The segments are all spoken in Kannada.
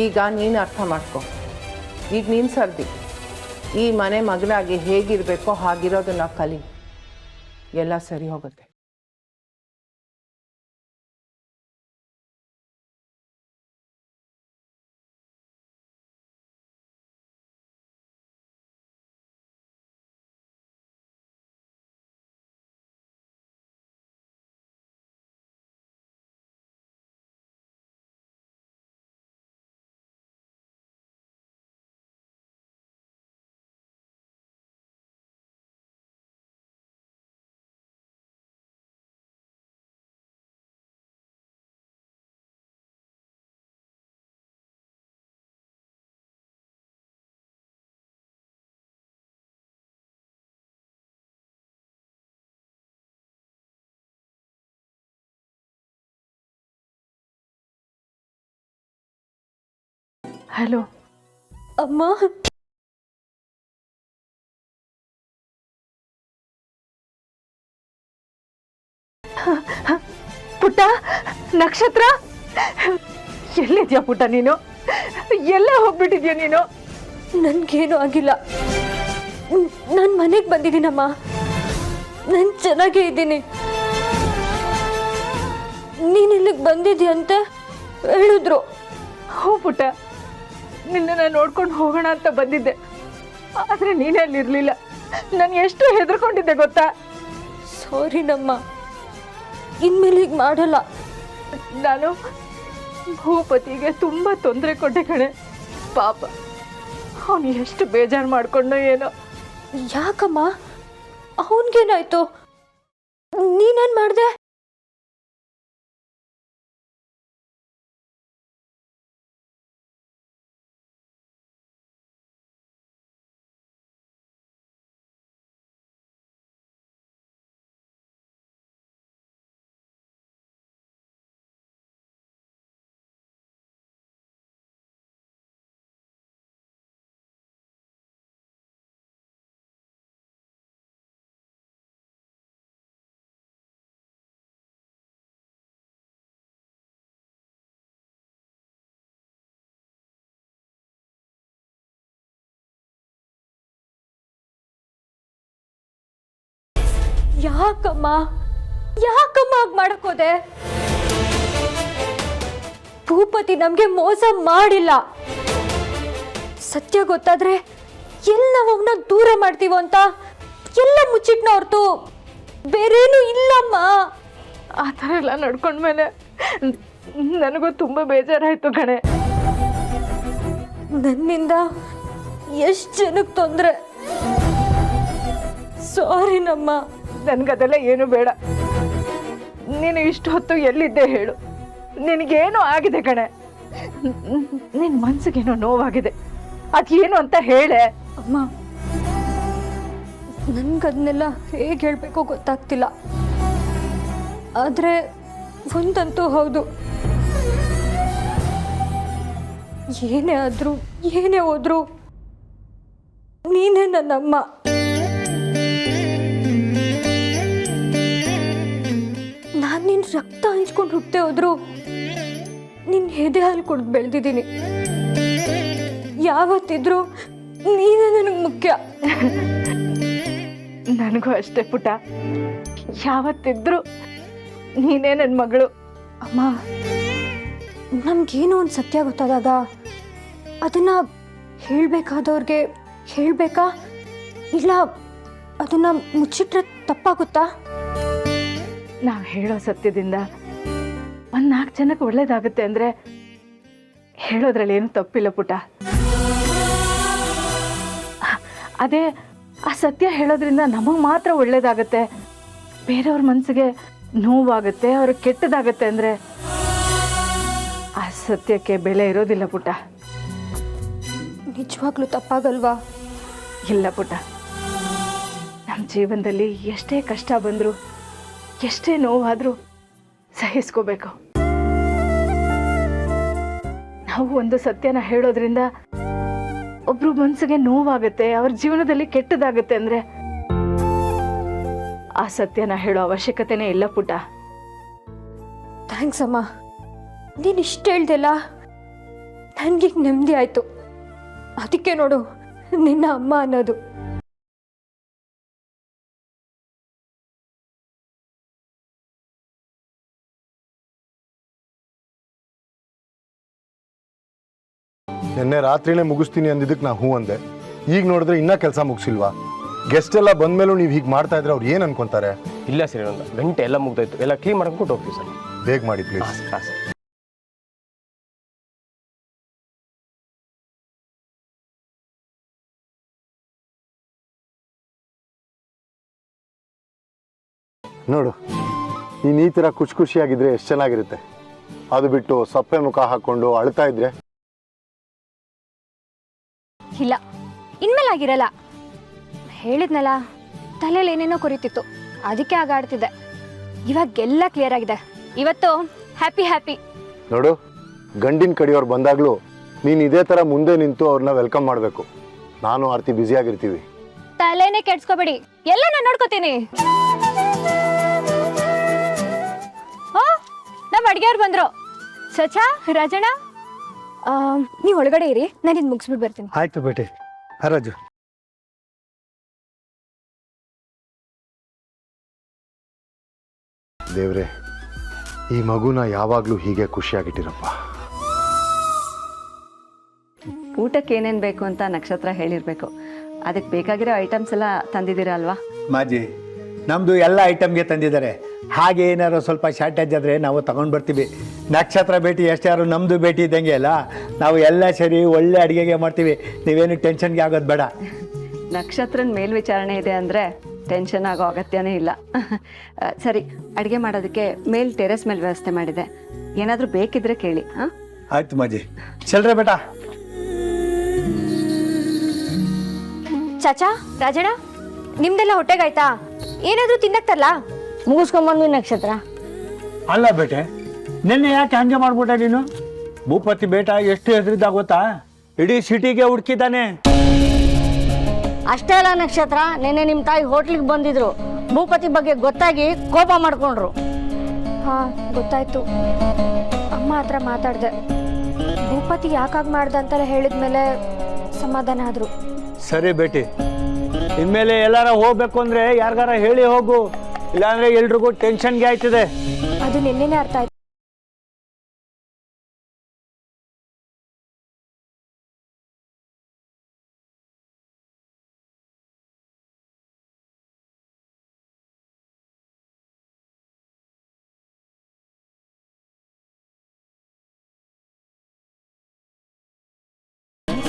ಈಗ ನೀನು ಅರ್ಥ ಮಾಡ್ಕೊ. ಈಗ ನೀನು ಸರ್ದಿ ಈ ಮನೆ ಮಗಳಾಗಿ ಹೇಗಿರಬೇಕೋ ಹಾಗಿರೋದನ್ನ ಕಲಿ, ಎಲ್ಲ ಸರಿ ಹೋಗುತ್ತೆ. ಹಲೋ ಅಮ್ಮ, ಪುಟ್ಟ, ನಕ್ಷತ್ರ, ಎಲ್ಲಿದ್ಯಾ ಪುಟ್ಟ ನೀನು? ಎಲ್ಲ ಹೋಗ್ಬಿಟ್ಟಿದ್ಯಾ ನೀನು? ನನ್ಗೇನು ಆಗಿಲ್ಲ. ನಾನು ಮನೆಗೆ ಬಂದಿದ್ದೀನಮ್ಮ. ನಾನು ಚೆನ್ನಾಗೇ ಇದ್ದೀನಿ. ನೀನು ಇಲ್ಲಿಗೆ ಬಂದಿದ್ಯಾ ಅಂತ ಹೇಳಿದ್ರು. ಹೋ ಪುಟ್ಟ, ನಿನ್ನ ನೋಡ್ಕೊಂಡು ಹೋಗೋಣ ಅಂತ ಬಂದಿದ್ದೆ, ಆದರೆ ನೀನೇ ಅಲ್ಲಿರಲಿಲ್ಲ. ನಾನು ಎಷ್ಟು ಹೆದರ್ಕೊಂಡಿದ್ದೆ ಗೊತ್ತಾ? ಸಾರಿನಮ್ಮ, ಇನ್ಮೇಲೆ ಈಗ ಮಾಡಲ್ಲ. ನಾನು ಭೂಪತಿಗೆ ತುಂಬ ತೊಂದರೆ ಕೊಟ್ಟೆ ಕಣೆ. ಪಾಪ, ಅವನು ಎಷ್ಟು ಬೇಜಾರು ಮಾಡ್ಕೊಂಡೋ ಏನೋ. ಯಾಕಮ್ಮ? ಅವನಿಗೇನಾಯ್ತು? ನೀನೇನು ಮಾಡಿದೆ? ಯಾಕಮ್ಮ ಯಾಕಮ್ಮ ಹಾಗೆ ಮಾಡಕ್ಕೋದೆ? ಭೂಪತಿ ನಮ್ಗೆ ಮೋಸ ಮಾಡಿಲ್ಲ. ಸತ್ಯ ಗೊತ್ತಾದ್ರೆ ಎಲ್ಲ ನಾವು ಅವನ್ನ ದೂರ ಮಾಡ್ತೀವೋ ಅಂತ ಎಲ್ಲ ಮುಚ್ಚಿಟ್ನ ಹೊರತು ಬೇರೇನು ಇಲ್ಲಮ್ಮ. ಆ ಥರ ಎಲ್ಲ ನಡ್ಕೊಂಡ್ಮೇಲೆ ನನಗೂ ತುಂಬ ಬೇಜಾರಾಯಿತು ಕಣೆ. ನನ್ನಿಂದ ಎಷ್ಟು ಜನಕ್ಕೆ ತೊಂದರೆ. ಸಾರಿನಮ್ಮ. ನನಗದೆಲ್ಲ ಏನು ಬೇಡ. ನೀನು ಇಷ್ಟು ಹೊತ್ತು ಎಲ್ಲಿದ್ದೆ ಹೇಳು? ನಿನಗೇನೋ ಆಗಿದೆ ಕಣೆ. ನಿನ್ನ ಮನ್ಸಿಗೇನೋ ನೋವಾಗಿದೆ, ಅದೇನು ಅಂತ ಹೇಳೆ. ಅಮ್ಮ, ನನ್ಗದನ್ನೆಲ್ಲ ಹೇಗೆ ಹೇಳಬೇಕೋ ಗೊತ್ತಾಗ್ತಿಲ್ಲ. ಆದರೆ ಒಂದಂತೂ ಹೌದು, ಏನೇ ಆದರೂ ಏನೇ ಹೋದ್ರು ನೀನೇ ನನ್ನಮ್ಮ. ನಾನು ನಿನ್ನ ರಕ್ತ ಹಂಚ್ಕೊಂಡು ಹುಟ್ಟೆ ಹೋದ್ರು ನಿನ್ನ ಎದೆ ಹಾಲು ಕುಡ್ದು ಬೆಳೆದಿದ್ದೀನಿ. ಯಾವತ್ತಿದ್ರೂ ನೀನೇ ನನಗೆ ಮುಖ್ಯ. ನನಗೂ ಅಷ್ಟೇ ಪುಟ್ಟ, ಯಾವತ್ತಿದ್ರೂ ನೀನೇ ನನ್ನ ಮಗಳು. ಅಮ್ಮ, ನಮಗೇನೋ ಒಂದು ಸತ್ಯ ಗೊತ್ತಾದಾಗ ಅದನ್ನು ಹೇಳಬೇಕಾದವ್ರಿಗೆ ಹೇಳಬೇಕಾ, ಇಲ್ಲ ಅದನ್ನು ಮುಚ್ಚಿಟ್ರೆ ತಪ್ಪಾಗುತ್ತಾ? ನಾವು ಹೇಳೋ ಸತ್ಯದಿಂದ ಒಂದು 4 ಜನಕ್ಕೆ ಒಳ್ಳೇದಾಗುತ್ತೆ ಅಂದರೆ ಹೇಳೋದ್ರಲ್ಲಿ ಏನು ತಪ್ಪಿಲ್ಲ ಪುಟ್ಟ. ಅದೇ ಆ ಸತ್ಯ ಹೇಳೋದ್ರಿಂದ ನಮಗೆ ಮಾತ್ರ ಒಳ್ಳೇದಾಗುತ್ತೆ, ಬೇರೆಯವ್ರ ಮನಸ್ಸಿಗೆ ನೋವಾಗುತ್ತೆ, ಅವ್ರಿಗೆ ಕೆಟ್ಟದಾಗತ್ತೆ ಅಂದರೆ ಆ ಸತ್ಯಕ್ಕೆ ಬೆಲೆ ಇರೋದಿಲ್ಲ ಪುಟ್ಟ. ನಿಜವಾಗ್ಲೂ ತಪ್ಪಾಗಲ್ವಾ? ಇಲ್ಲ ಪುಟ್ಟ, ನಮ್ಮ ಜೀವನದಲ್ಲಿ ಎಷ್ಟೇ ಕಷ್ಟ ಬಂದರೂ ಎಷ್ಟೇ ನೋವಾದರೂ ಸಹಿಸ್ಕೋಬೇಕು. ನಾವು ಒಂದು ಸತ್ಯನ ಹೇಳೋದ್ರಿಂದ ಒಬ್ರು ಮನಸ್ಸಿಗೆ ನೋವಾಗುತ್ತೆ, ಅವ್ರ ಜೀವನದಲ್ಲಿ ಕೆಟ್ಟದಾಗುತ್ತೆ ಅಂದರೆ ಆ ಸತ್ಯನ ಹೇಳೋ ಅವಶ್ಯಕತೆನೇ ಇಲ್ಲ ಪುಟ್ಟ. ಥ್ಯಾಂಕ್ಸ್ ಅಮ್ಮ. ನೀನು ಇಷ್ಟು ಹೇಳ್ದೆಲ್ಲ ನನಗೀಗ ನೆಮ್ಮದಿ ಆಯಿತು. ಅದಕ್ಕೆ ನೋಡು ನಿನ್ನ ಅಮ್ಮ ಅನ್ನೋದು. ನಿನ್ನೆ ರಾತ್ರಿನೇ ಮುಗಿಸ್ತೀನಿ ಅಂದಿದ್ದಕ್ಕೆ ನಾ ಹ್ಞೂ ಅಂದೆ. ಈಗ ನೋಡಿದ್ರೆ ಇನ್ನೂ ಕೆಲಸ ಮುಗಿಸಿಲ್ವಾ? ಗೆಸ್ಟ್ ಎಲ್ಲ ಬಂದ್ಮೇಲೂ ನೀವು ಹೀಗೆ ಮಾಡ್ತಾ ಇದ್ರೆ ಅವ್ರು ಏನು ಅನ್ಕೊಂತಾರೆ? ಇಲ್ಲ ಸರ್, ಒಂದು ಗಂಟೆ ಎಲ್ಲ ಮುಗ್ದಾಯ್ತು, ಎಲ್ಲ ಕ್ಲೀನ್ ಮಾಡ್ಕೊಂಡು ಹೋಗ್ತೀವಿ ಸರ್. ಬೇಗ ಮಾಡಿ ಪ್ಲೀಸ್. ಹಾಂ ಸರ್. ನೋಡು, ನೀನು ಈ ಥರ ಖುಷಿ ಖುಷಿಯಾಗಿದ್ರೆ ಎಷ್ಟು ಚೆನ್ನಾಗಿರುತ್ತೆ. ಅದು ಬಿಟ್ಟು ಸಪ್ಪೆ ಮುಖ ಹಾಕ್ಕೊಂಡು ಅಳ್ತಾ ಇದ್ರೆ ಇಲ್ಲ, ಇನ್ಮೇಲೆ ಆಗಿರಲ್ಲ. ಹೇಳಿದ್ನಲ್ಲ, ತಲೆಯಲ್ಲಿ ಏನೇನೋ ಕೊರಿತಿತ್ತು, ಅದಕ್ಕೆ ಆಗಾಡ್ತಿದ್ದೆ. ಇವಾಗೆಲ್ಲ ಕ್ಲಿಯರ್ ಆಗಿದೆ. ಇವತ್ತು ಹ್ಯಾಪಿ ಹ್ಯಾಪಿ. ನೋಡು, ಗಂಡಿನ ಕಡೆಯವ್ರು ಬಂದಾಗಲೂ ನೀನು ಇದೇ ಥರ ಮುಂದೆ ನಿಂತು ಅವ್ರನ್ನ ವೆಲ್ಕಮ್ ಮಾಡಬೇಕು. ನಾನು ಆರ್ತಿ ಬ್ಯುಸಿಯಾಗಿರ್ತೀವಿ. ತಲೆನೇ ಕೆಡ್ಸ್ಕೊಬೇಡಿ, ಎಲ್ಲ ನಾನು ನೋಡ್ಕೋತೀನಿ. ನಮ್ಮ ಅಡ್ಗೆಯವ್ರು ಬಂದ್ರು. ಸ್ವಚ್ಛ ರಾಜಣ್ಣ, ನೀವು ಒಳಗಡೆ ಇರಿ, ನಾನು ಇದು ಮುಗಿಸ್ಬಿಟ್ಟು ಬರ್ತೀನಿ. ಆಯ್ತು ಬೇಟೆ. ಹರಾಜು. ದೇವ್ರೆ, ಈ ಮಗುನ ಯಾವಾಗಲೂ ಹೀಗೆ ಖುಷಿಯಾಗಿಟ್ಟಿರಪ್ಪ. ಊಟಕ್ಕೆ ಏನೇನು ಬೇಕು ಅಂತ ನಕ್ಷತ್ರ ಹೇಳಿರಬೇಕು. ಅದಕ್ಕೆ ಬೇಕಾಗಿರೋ ಐಟಮ್ಸ್ ಎಲ್ಲ ತಂದಿದ್ದೀರಾ ಅಲ್ವಾ? ಮಾಜಿ, ನಮ್ಮದು ಎಲ್ಲ ಐಟಮ್ಗೆ ತಂದಿದ್ದಾರೆ. ಹಾಗೆ ಏನಾರು ಸ್ವಲ್ಪ ಶಾರ್ಟೇಜ್ ಆದರೆ ನಾವು ತಗೊಂಡು ಬರ್ತೀವಿ. ನಕ್ಷತ್ರ ಭೇಟಿ ಎಷ್ಟಾರು ನಮ್ಮದು ಭೇಟಿ ಇದ್ದಂಗೆ ಅಲ್ಲ, ನಾವು ಎಲ್ಲ ಸೇರಿ ಒಳ್ಳೆ ಅಡುಗೆಗೆ ಮಾಡ್ತೀವಿ. ನೀವೇನು ಟೆನ್ಷನ್ಗೆ ಆಗೋದು ಬೇಡ. ನಕ್ಷತ್ರನ ಮೇಲ್ವಿಚಾರಣೆ ಇದೆ ಅಂದರೆ ಟೆನ್ಷನ್ ಆಗೋ ಅಗತ್ಯನೇ ಇಲ್ಲ. ಸರಿ, ಅಡುಗೆ ಮಾಡೋದಕ್ಕೆ ಟೆರೆಸ್ ಮೇಲೆ ವ್ಯವಸ್ಥೆ ಮಾಡಿದೆ. ಏನಾದರೂ ಬೇಕಿದ್ರೆ ಕೇಳಿ. ಹಾಂ, ಆಯ್ತು ಮಾಜಿ. ಚಲ್ರೆ ಬೇಟ. ಚಾಚಾ ರಾಜಣ್ಣ, ನಿಮ್ದೆಲ್ಲ ಹೊಟ್ಟೆಗಾಯ್ತಾ? ಏನಾದರೂ ತಿನ್ನಕ್ ತರಲ್ಲ? ಮುಗಿಸ್ಕೊಂಬಂದ್ವಿ ನಕ್ಷತ್ರ. ಅಲ್ಲ ಬೇಟೆ, ನಿನ್ನೆ ಯಾಕೆ ಹಂಗೆ ಮಾಡ್ಬಿಟ್ಟೆ ನೀನು? ಭೂಪತಿ ಬೇಟ ಎಷ್ಟು ಹೆಸರಿದ್ದ ಗೊತ್ತಾ? ಇಡೀ ಸಿಟಿಗೆ ಹುಡುಕಿದ್ದಾನೆ. ಅಷ್ಟೇ ಅಲ್ಲ ನಕ್ಷತ್ರ, ನಿನ್ನೆ ನಿಮ್ಮ ತಾಯಿ ಹೋಟ್ಲಿಗೆ ಬಂದಿದ್ರು. ಭೂಪತಿ ಬಗ್ಗೆ ಗೊತ್ತಾಗಿ ಕೋಪ ಮಾಡ್ಕೊಂಡ್ರು. ಹಾ, ಗೊತ್ತಾಯ್ತು. ಅಮ್ಮ ಹತ್ರ ಮಾತಾಡ್ದೆ. ಭೂಪತಿ ಯಾಕಾಗಿ ಮಾಡ್ದೆ ಅಂತೆಲ್ಲ ಹೇಳಿದ್ಮೇಲೆ ಸಮಾಧಾನ ಆದ್ರು. ಸರಿ ಬೇಟಿ, ಇನ್ಮೇಲೆ ಎಲ್ಲಾರ ಹೋಗ್ಬೇಕು ಅಂದ್ರೆ ಯಾರಿಗಾರ ಹೇಳಿ ಹೋಗು, ಇಲ್ಲಾಂದ್ರೆ ಎಲ್ರಿಗೂ ಟೆನ್ಷನ್ಗೆ ಆಯ್ತದೆ. ಅದು ನಿನ್ನೆನೇ ಅರ್ಥ ಆಯ್ತು.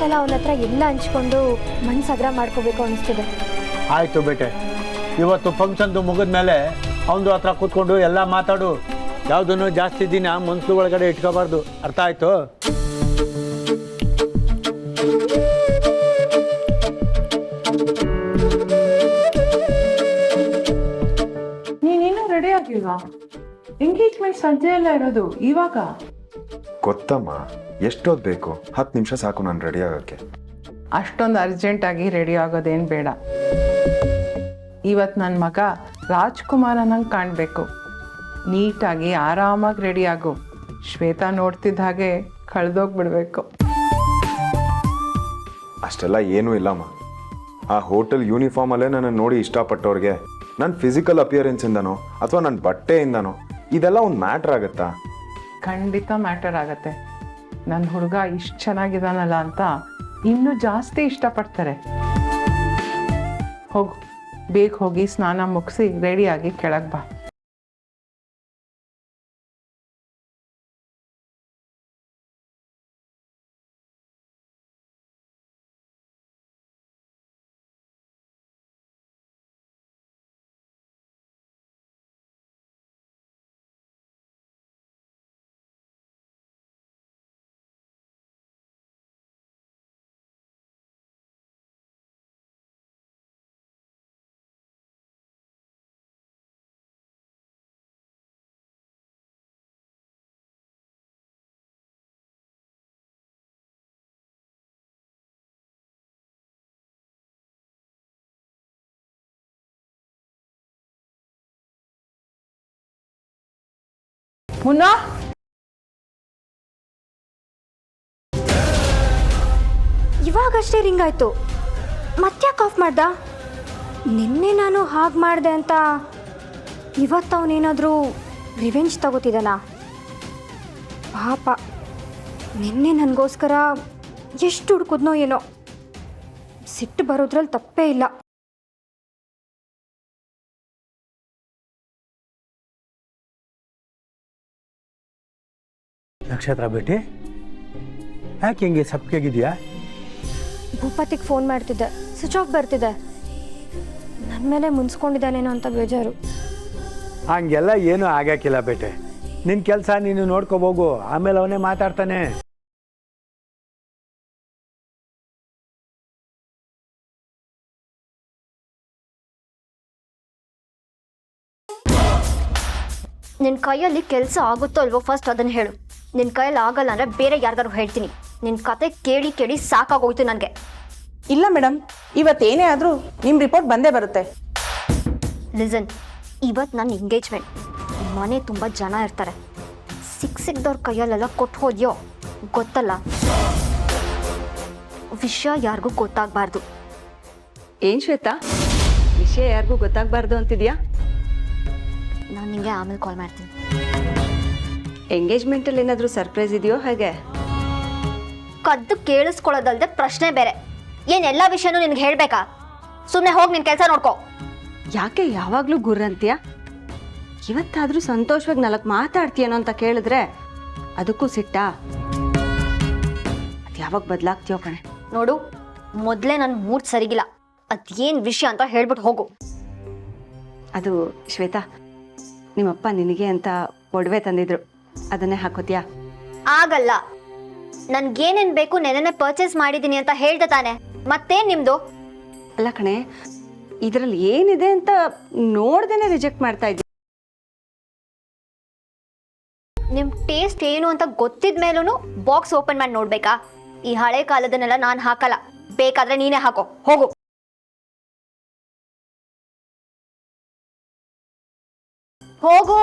ಸಲ ಅವನ ಹತ್ರ ಎಲ್ಲ ಹಂಚ್ಕೊಂಡು ಮನ್ಸಗ್ರ ಮಾಡ್ಕೋಬೇಕು ಅನಿಸ್ತಿದೆ. ಆಯ್ತು ಬೇಟೆ, ಇವತ್ತು ಫಂಕ್ಷನ್ದು ಮುಗಿದ್ಮೇಲೆ ಅವನದು ಹತ್ರ ಕೂತ್ಕೊಂಡು ಎಲ್ಲ ಮಾತಾಡು. ಯಾವುದನ್ನು ಜಾಸ್ತಿ ದಿನ ಮನ್ಸು ಒಳಗಡೆ ಇಟ್ಕೋಬಾರ್ದು, ಅರ್ಥ ಆಯ್ತು? ನೀನೇನು ರೆಡಿ ಆಗಿಲ್ವಾ? ಎಂಗೇಜ್ಮೆಂಟ್ ಸಂಜೆ ಎಲ್ಲ ಇರೋದು ಇವಾಗ? ಗೊತ್ತಮ್ಮ, ಎಷ್ಟೊತ್ತು ಬೇಕು? 10 ನಿಮಿಷ ಸಾಕು ನಾನು ರೆಡಿ ಆಗೋಕ್ಕೆ. ಅಷ್ಟೊಂದು ಅರ್ಜೆಂಟಾಗಿ ರೆಡಿ ಆಗೋದೇನು ಬೇಡ. ಇವತ್ತು ನನ್ನ ಮಗ ರಾಜ್ಕುಮಾರನಂಗೆ ಕಾಣಬೇಕು. ನೀಟಾಗಿ ಆರಾಮಾಗಿ ರೆಡಿ ಆಗು. ಶ್ವೇತಾ ನೋಡ್ತಿದ್ದ ಹಾಗೆ ಕಳೆದೋಗ್ಬಿಡ್ಬೇಕು. ಅಷ್ಟೆಲ್ಲ ಏನೂ ಇಲ್ಲಮ್ಮ. ಆ ಹೋಟೆಲ್ ಯೂನಿಫಾರ್ಮಲ್ಲೇ ನನ್ನ ನೋಡಿ ಇಷ್ಟಪಟ್ಟವ್ರಿಗೆ ನನ್ನ ಫಿಸಿಕಲ್ ಅಪಿಯರೆನ್ಸಿಂದನೋ ಅಥವಾ ನನ್ನ ಬಟ್ಟೆಯಿಂದನೋ ಇದೆಲ್ಲ ಒಂದು ಮ್ಯಾಟ್ರ್ ಆಗುತ್ತಾ? ಖಂಡಿತ ಮ್ಯಾಟರ್ ಆಗತ್ತೆ. ನನ್ನ ಹುಡುಗ ಇಷ್ಟು ಚೆನ್ನಾಗಿದ್ದಾನಲ್ಲ ಅಂತ ಇನ್ನೂ ಜಾಸ್ತಿ ಇಷ್ಟಪಡ್ತಾರೆ. ಹೋಗು, ಬೇಗ ಹೋಗಿ ಸ್ನಾನ ಮುಗಿಸಿ ರೆಡಿಯಾಗಿ ಕೆಳಗೆ ಬಾ. ಮುನ್ನಾ, ಇವಾಗಷ್ಟೇ ರಿಂಗ್ ಆಯಿತು. ಮತ್ತ್ಯಾಕೆ ಆಫ್ ಮಾಡ್ದ? ನಿನ್ನೆ ನಾನು ಹಾಗೆ ಮಾಡಿದೆ ಅಂತ ಇವತ್ತು ಅವನೇನಾದರೂ ರಿವೆಂಜ್ ತಗೋತಿದ್ದಾನಾ? ಪಾಪ, ನಿನ್ನೆ ನನಗೋಸ್ಕರ ಎಷ್ಟು ಹುಡುಕಿದ್ನೋ ಏನೋ. ಸಿಟ್ಟು ಬರೋದ್ರಲ್ಲಿ ತಪ್ಪೇ ಇಲ್ಲ. ನಕ್ಷತ್ರ ಬೇಟಿ, ಯಾಕೆ ಹಿಂಗೆ ಸಪ್ಪಗಿದೆಯಾ? ಭೂಪತಿಗೆ ಫೋನ್ ಮಾಡ್ತಿದ್ದೆ, ಸ್ವಿಚ್ ಆಫ್ ಬರ್ತಿದೆ. ನನ್ನ ಮೇಲೆ ಮುನ್ಸ್ಕೊಂಡಿದ್ದಾನೇನೋ ಅಂತ ಬೇಜಾರು. ಹಂಗೆಲ್ಲ ಏನೂ ಆಗಕ್ಕಿಲ್ಲ ಬೇಟೆ. ನಿನ್ನ ಕೆಲಸ ನೀನು ನೋಡ್ಕೋಬೋಗು, ಆಮೇಲೆ ಅವನೇ ಮಾತಾಡ್ತಾನೆ. ನಿನ್ನ ಕೈಯಲ್ಲಿ ಕೆಲಸ ಆಗುತ್ತೋ ಅಲ್ವೋ ಫಸ್ಟ್ ಅದನ್ನು ಹೇಳು. ನಿನ್ನ ಕೈಯಲ್ಲಿ ಆಗಲ್ಲ ಅಂದರೆ ಬೇರೆ ಯಾರಿಗಾರು ಹೇಳ್ತೀನಿ. ನಿನ್ನ ಕತೆ ಕೇಳಿ ಕೇಳಿ ಸಾಕಾಗೋಯ್ತು ನನಗೆ. ಇಲ್ಲ ಮೇಡಮ್, ಇವತ್ತೇನೇ ಆದರೂ ನಿಮ್ಮ ರಿಪೋರ್ಟ್ ಬಂದೇ ಬರುತ್ತೆ. ಲಿಸನ್, ಇವತ್ತು ನನ್ನ ಎಂಗೇಜ್ಮೆಂಟ್. ಮನೆ ತುಂಬ ಜನ ಇರ್ತಾರೆ. ಸಿಕ್ದವ್ರ ಕೈಯಲ್ಲೆಲ್ಲ ಕೊಟ್ಟು ಹೋದ್ಯೋ ಗೊತ್ತಲ್ಲ. ವಿಷಯ ಯಾರಿಗೂ ಗೊತ್ತಾಗಬಾರ್ದು. ಏನು ಶ್ವೇತಾ, ವಿಷಯ ಯಾರಿಗೂ ಗೊತ್ತಾಗಬಾರ್ದು ಅಂತಿದ್ಯಾ? ನಾನು ನಿಮಗೆ ಆಮೇಲೆ ಕಾಲ್ ಮಾಡ್ತೀನಿ. ಎಂಗೇಜ್ಮೆಂಟಲ್ಲಿ ಏನಾದರೂ ಸರ್ಪ್ರೈಸ್ ಇದೆಯೋ ಹಾಗೆ? ಕದ್ದು ಕೇಳಿಸ್ಕೊಳ್ಳೋದಲ್ದೆ ಪ್ರಶ್ನೆ ಬೇರೆ. ಏನೆಲ್ಲ ವಿಷಯನೂ ನಿನಗೆ ಹೇಳಬೇಕಾ? ಸುಮ್ಮನೆ ಹೋಗಿ ನಿನ್ನ ಕೆಲಸ ನೋಡ್ಕೋ. ಯಾಕೆ ಯಾವಾಗಲೂ ಗುರ್ರಂತೀಯ? ಇವತ್ತಾದರೂ ಸಂತೋಷವಾಗಿ 4 ಮಾತಾಡ್ತೀಯನೋ ಅಂತ ಕೇಳಿದ್ರೆ ಅದಕ್ಕೂ ಸಿಟ್ಟಾ? ಅದು ಯಾವಾಗ ಬದಲಾಗ್ತೀಯೋ ಕಣೆ. ನೋಡು, ಮೊದಲೇ ನನ್ನ ಮೂಡ್ ಸರಿಗಿಲ್ಲ. ಅದೇನು ವಿಷಯ ಅಂತ ಹೇಳ್ಬಿಟ್ಟು ಹೋಗು. ಅದು ಶ್ವೇತಾ, ನಿಮ್ಮಪ್ಪ ನಿನಗೆ ಅಂತ ಒಡವೆ ತಂದಿದ್ರು, ಅದನ್ನೇ ಹಾಕೋತೀಯಾ? ಆಗಲ್ಲ. ನನ್ಗೇನೇನು ಬೇಕು ನೆನ್ನೆ ಪರ್ಚೇಸ್ ಮಾಡಿದ್ದೀನಿ ಅಂತ ಹೇಳ್ದೆ ತಾನೆ, ಮತ್ತೇನು ನಿಮ್ಮದು? ಅಲ್ಲ ಕಣೆ, ಇದರಲ್ಲಿ ಏನಿದೆ ಅಂತ ನೋಡ್ದೇನೆ ರಿಜೆಕ್ಟ್ ಮಾಡ್ತಾ ಇದ್ದೀನಿ. ನಿಮ್ಮ ಟೇಸ್ಟ್ ಏನು ಅಂತ ಗೊತ್ತಿದ ಮೇಲೂ ಬಾಕ್ಸ್ ಓಪನ್ ಮಾಡಿ ನೋಡ್ಬೇಕಾ? ಈ ಹಳೆ ಕಾಲದನ್ನೆಲ್ಲ ನಾನು ಹಾಕಲ್ಲ. ಬೇಕಾದ್ರೆ ನೀನೇ ಹಾಕೋ, ಹೋಗು. ಹೋಗು.